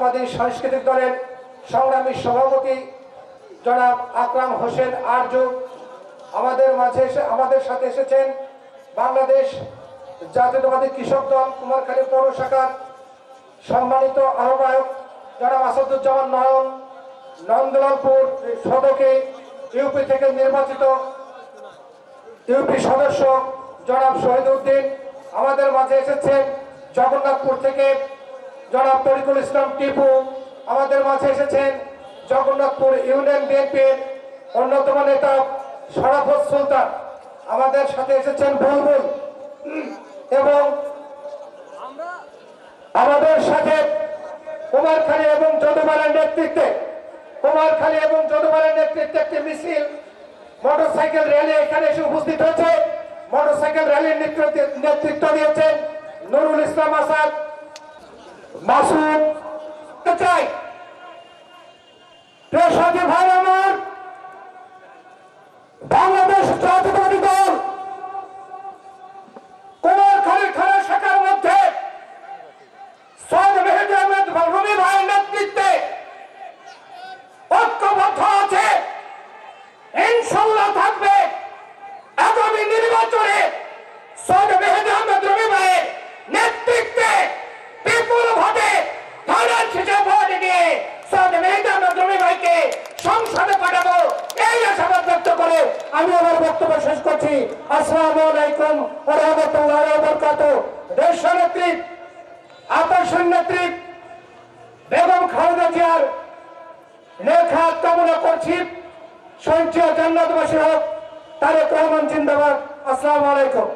জাতীয়তাবাদী সাংস্কৃতিক দলের সংগ্রামী সভাপতি জনাব আকরাম হোসেন আরজ আমাদের সাথে এসেছেন। বাংলাদেশ জাতীয়তাবাদী কৃষক দল কুমারখালী পৌর শাখার সম্মানিত আহ্বায়ক জনাব আসাদুজ্জামান নয়ন, নন্দলালপুর সদকে ইউপি থেকে নির্বাচিত ইউপি সদস্য জনাব শহীদ উদ্দিন। আমাদের মাঝে এসেছেন জগন্নাথপুর থেকে জনাব তরিকুল ইসলাম টিপু। আমাদের মাঝে এসেছেন জগন্নাথপুর ইউনিয়ন বিএনপির অন্যতম নেতা শরাফত সুলতান। আমাদের সাথে এসেছেন বুলবুল এবং আমাদের সাথে কুমারখালী এবং যদুবারের নেতৃত্বে একটি মিছিল মোটরসাইকেল র্যালি এখানে এসে উপস্থিত হয়েছে। মোটরসাইকেল র্যালির নেতৃত্ব দিয়েছেন নুরুল ইসলাম আসাদ মাসুদ। চাই প্রিয় ভাই আমার, বাংলাদেশ জাতীয়তাবাদী দল কুমারখালী থানা শাখার মধ্যে সৈয়দ মেহেদী আহমেদ রুমি ভাইয়ের নেতৃত্বে ঐক্যবদ্ধ আছে, ইনশাল্লাহ থাকবে। আগামী নির্বাচনে সৈয়দ মেহেদী আহমেদ রুমি ভাইয়ের নেতৃত্বে বিপুল ভোটে ধানের শীষে ভোট দিয়ে সৈয়দ মেহেদী আহমেদ রুমি ভাইকে সংসদে পাঠাবো, এই আশাবাদ ব্যক্ত করে আমি আমার বক্তব্য শেষ করছি। আসসালামু আলাইকুম ওয়া রাহমাতুল্লাহি ওয়া বারাকাতুহু। দেশ নেত্রী আদর্শের নেত্রী বেগম খালেদা জিয়ার লেখা কামনা করছি, শহীদ জিয়া জান্নাতবাসী হোক। তারেক রহমান জিন্দাবাদ। আসসালামু আলাইকুম।